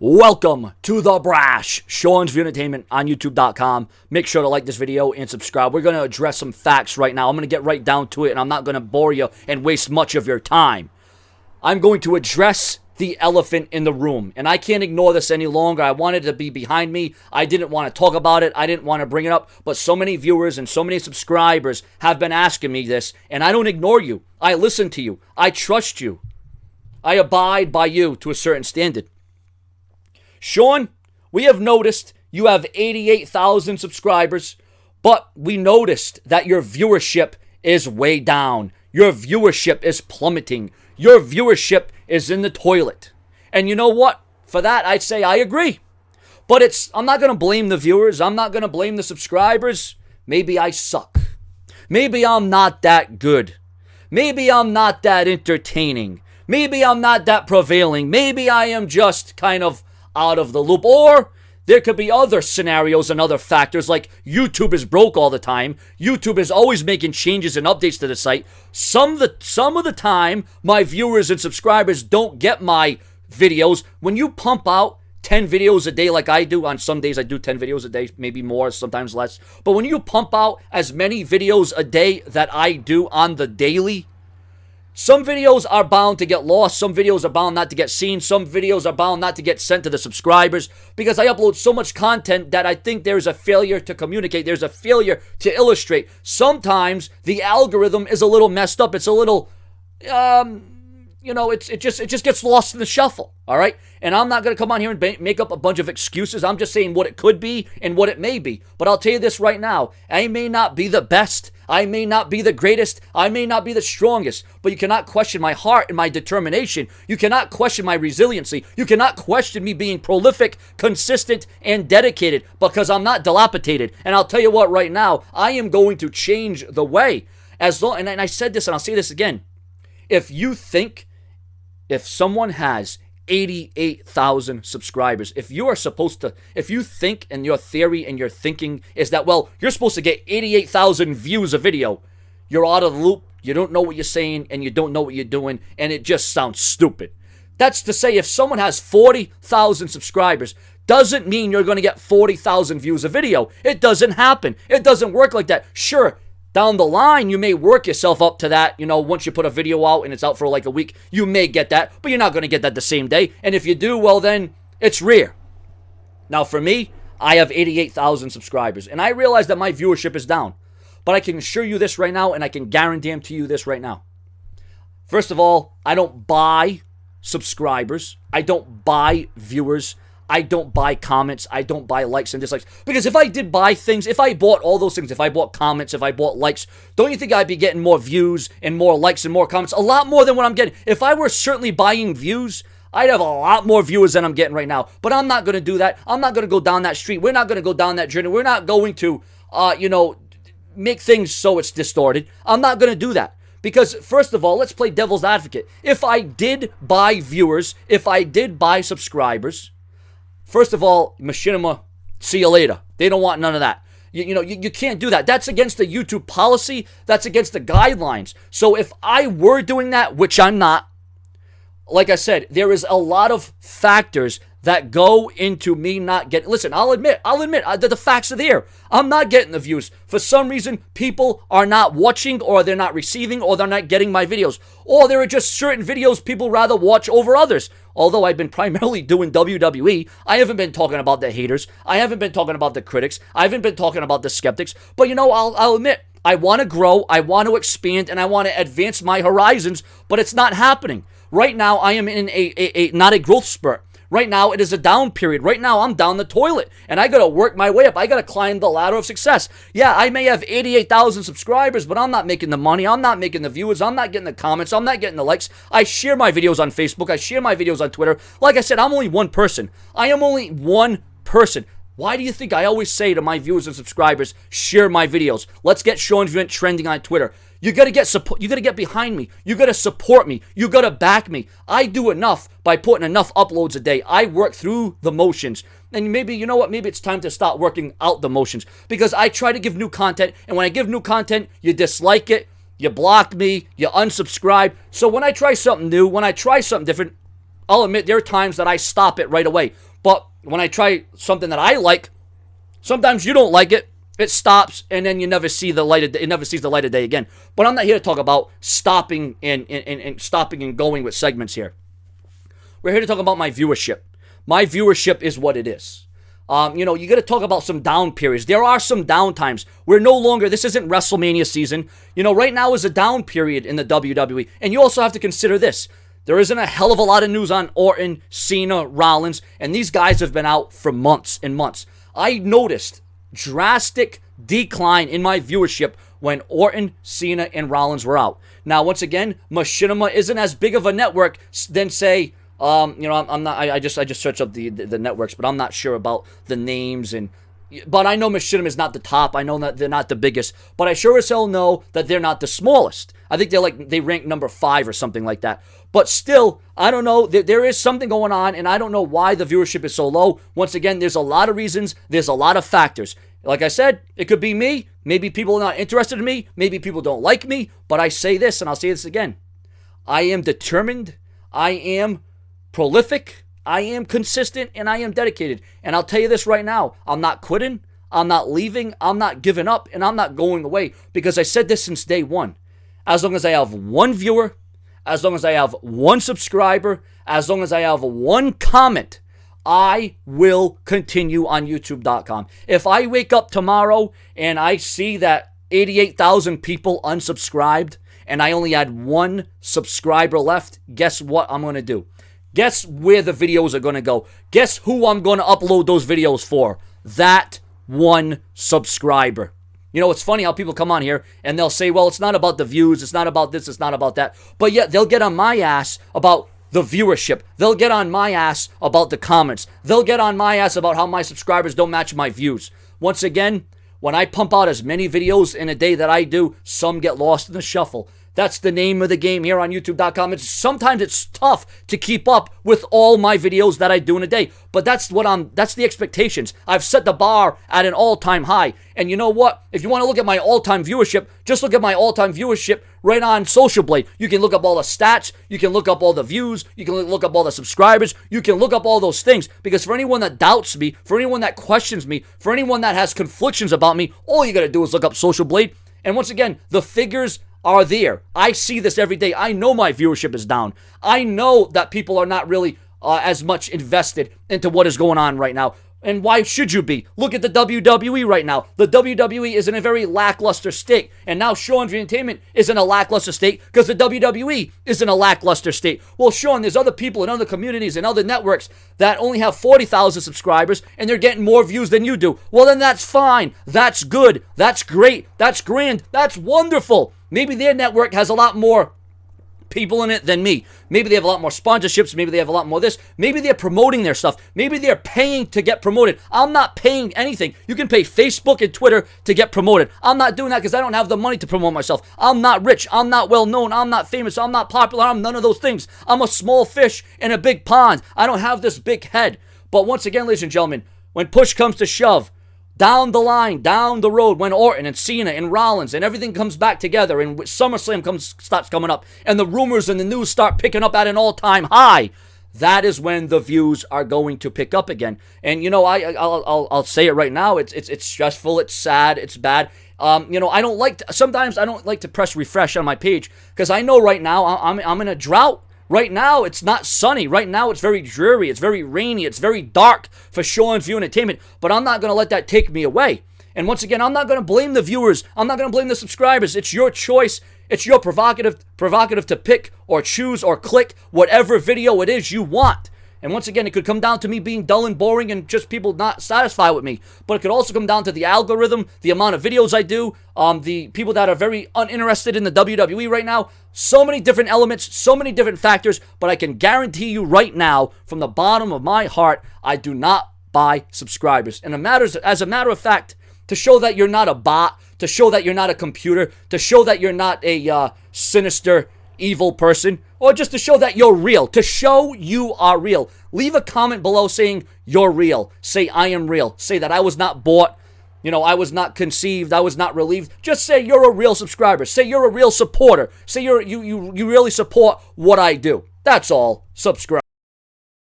Welcome to The Brash, Sean's View Entertainment on YouTube.com. Make sure to like this video and subscribe. We're going to address some facts right now. I'm going to get right down to it, and I'm not going to bore you and waste much of your time. I'm going to address the elephant in the room, and I can't ignore this any longer. I wanted it to be behind me. I didn't want to talk about it. I didn't want to bring it up, but so many viewers and so many subscribers have been asking me this, and I don't ignore you. I listen to you. I trust you. I abide by you to a certain standard. Sean, we have noticed you have 88,000 subscribers, but we noticed that your viewership is way down. Your viewership is plummeting. Your viewership is in the toilet. And you know what? For that, I'd say I agree. But I'm not going to blame the viewers. I'm not going to blame the subscribers. Maybe I suck. Maybe I'm not that good. Maybe I'm not that entertaining. Maybe I'm not that prevailing. Maybe I am just kind of out of the loop. Or there could be other scenarios and other factors, like YouTube is broke all the time. YouTube is always making changes and updates to the site. Some of the time, my viewers and subscribers don't get my videos. When you pump out 10 videos a day like I do, on some days I do 10 videos a day, maybe more, sometimes less. But when you pump out as many videos a day that I do on the daily, some videos are bound to get lost. Some videos are bound not to get seen. Some videos are bound not to get sent to the subscribers because I upload so much content that I think there's a failure to communicate. There's a failure to illustrate. Sometimes the algorithm is a little messed up. It's a little, it just gets lost in the shuffle, all right? And I'm not going to come on here and make up a bunch of excuses. I'm just saying what it could be and what it may be. But I'll tell you this right now. I may not be the best. I may not be the greatest. I may not be the strongest. But you cannot question my heart and my determination. You cannot question my resiliency. You cannot question me being prolific, consistent, and dedicated because I'm not dilapidated. And I'll tell you what right now, I am going to change the way. And I said this and I'll say this again. If someone has 88,000 subscribers, if you think and your theory and your thinking is that, well, you're supposed to get 88,000 views a video, you're out of the loop, you don't know what you're saying, and you don't know what you're doing, and it just sounds stupid. That's to say, if someone has 40,000 subscribers, doesn't mean you're going to get 40,000 views a video. It doesn't happen. It doesn't work like that. Sure, down the line, you may work yourself up to that. Once you put a video out and it's out for like a week, you may get that, but you're not going to get that the same day. And if you do, well, then it's rare. Now, for me, I have 88,000 subscribers, and I realize that my viewership is down. But I can assure you this right now, and I can guarantee to you this right now. First of all, I don't buy subscribers. I don't buy viewers. I don't buy comments. I don't buy likes and dislikes. Because if I did buy things, if I bought all those things, if I bought comments, if I bought likes, don't you think I'd be getting more views and more likes and more comments? A lot more than what I'm getting. If I were certainly buying views, I'd have a lot more viewers than I'm getting right now. But I'm not going to do that. I'm not going to go down that street. We're not going to go down that journey. We're not going to, make things so it's distorted. I'm not going to do that. Because, first of all, let's play devil's advocate. If I did buy viewers, if I did buy subscribers, first of all, machinima, see you later. They don't want none of that. You can't do that. That's against the YouTube policy. That's against the guidelines. So if I were doing that, which I'm not, like I said, there is a lot of factors that go into me not getting. Listen, I'll admit that the facts are there. I'm not getting the views. For some reason, people are not watching, or they're not receiving, or they're not getting my videos. Or there are just certain videos people rather watch over others. Although I've been primarily doing WWE, I haven't been talking about the haters. I haven't been talking about the critics. I haven't been talking about the skeptics. But I'll admit, I want to grow, I want to expand, and I want to advance my horizons, but it's not happening. Right now, I am in not a growth spurt. Right now, it is a down period. Right now, I'm down the toilet, and I got to work my way up. I got to climb the ladder of success. Yeah, I may have 88,000 subscribers, but I'm not making the money. I'm not making the viewers. I'm not getting the comments. I'm not getting the likes. I share my videos on Facebook. I share my videos on Twitter. Like I said, I'm only one person. I am only one person. Why do you think I always say to my viewers and subscribers, share my videos? Let's get Sean's View trending on Twitter. You got to get support. You got to get behind me. You got to support me. You got to back me. I do enough by putting enough uploads a day. I work through the motions. And maybe, you know what? Maybe it's time to start working out the motions, because I try to give new content. And when I give new content, you dislike it. You block me. You unsubscribe. So when I try something new, when I try something different, I'll admit there are times that I stop it right away. But when I try something that I like, sometimes you don't like it. It stops, and then you never see the light of day. It never sees the light of day again. But I'm not here to talk about stopping and stopping and going with segments here. We're here to talk about my viewership. My viewership is what it is. You got to talk about some down periods. There are some down times. We're no longer, this isn't WrestleMania season. Right now is a down period in the WWE. And you also have to consider this. There isn't a hell of a lot of news on Orton, Cena, Rollins, and these guys have been out for months and months. I noticed drastic decline in my viewership when Orton, Cena, and Rollins were out. Now, once again, Machinima isn't as big of a network than, say, I'm not. I just searched up the networks, but I'm not sure about the names but I know Machinima is not the top. I know that they're not the biggest, but I sure as hell know that they're not the smallest. I think they rank number 5 or something like that. But still, I don't know. There is something going on, and I don't know why the viewership is so low. Once again, there's a lot of reasons. There's a lot of factors. Like I said, it could be me. Maybe people are not interested in me. Maybe people don't like me. But I say this, and I'll say this again. I am determined. I am prolific. I am consistent, and I am dedicated. And I'll tell you this right now. I'm not quitting. I'm not leaving. I'm not giving up, and I'm not going away, because I said this since day one. As long as I have one viewer, as long as I have one subscriber, as long as I have one comment, I will continue on YouTube.com. If I wake up tomorrow and I see that 88,000 people unsubscribed and I only had one subscriber left, guess what I'm going to do? Guess where the videos are going to go? Guess who I'm going to upload those videos for? That one subscriber. It's funny how people come on here and they'll say, well, it's not about the views, it's not about this, it's not about that. But yet they'll get on my ass about the viewership. They'll get on my ass about the comments. They'll get on my ass about how my subscribers don't match my views. Once again, when I pump out as many videos in a day that I do, some get lost in the shuffle. That's the name of the game here on YouTube.com. Sometimes it's tough to keep up with all my videos that I do in a day. But that's the expectations. I've set the bar at an all-time high. And you know what? If you want to look at my all-time viewership, just look at my all-time viewership right on Social Blade. You can look up all the stats. You can look up all the views. You can look up all the subscribers. You can look up all those things. Because for anyone that doubts me, for anyone that questions me, for anyone that has conflictions about me, all you got to do is look up Social Blade. And once again, the figures are there. I see this every day. I know my viewership is down. I know that people are not really as much invested into what is going on right now. And why should you be? Look at the WWE right now. The WWE is in a very lackluster state. And now Sean's Entertainment is in a lackluster state because the WWE is in a lackluster state. Well, Sean, there's other people in other communities and other networks that only have 40,000 subscribers and they're getting more views than you do. Well, then that's fine. That's good. That's great. That's grand. That's wonderful. Maybe their network has a lot more people in it than me. Maybe they have a lot more sponsorships. Maybe they have a lot more this. Maybe they're promoting their stuff. Maybe they're paying to get promoted. I'm not paying anything. You can pay Facebook and Twitter to get promoted. I'm not doing that because I don't have the money to promote myself. I'm not rich. I'm not well known. I'm not famous. I'm not popular. I'm none of those things. I'm a small fish in a big pond. I don't have this big head. But once again, ladies and gentlemen, when push comes to shove, down the line, down the road, when Orton and Cena and Rollins and everything comes back together and SummerSlam starts coming up and the rumors and the news start picking up at an all-time high, that is when the views are going to pick up again. And I'll say it right now. It's stressful. It's sad. It's bad. Sometimes I don't like to press refresh on my page because I know right now I'm in a drought. Right now, it's not sunny. Right now, it's very dreary. It's very rainy. It's very dark for Sean's View Entertainment. But I'm not going to let that take me away. And once again, I'm not going to blame the viewers. I'm not going to blame the subscribers. It's your choice. It's your prerogative to pick or choose or click whatever video it is you want. And once again, it could come down to me being dull and boring and just people not satisfied with me. But it could also come down to the algorithm, the amount of videos I do, the people that are very uninterested in the WWE right now. So many different elements, so many different factors. But I can guarantee you right now, from the bottom of my heart, I do not buy subscribers. And as a matter of fact, to show that you're not a bot, to show that you're not a computer, to show that you're not a sinister, evil person, or just to show that you're real, to show you are real. Leave a comment below saying you're real. Say I am real. Say that I was not bought. I was not conceived. I was not relieved. Just say you're a real subscriber. Say you're a real supporter. Say you really support what I do. That's all. Subscribe.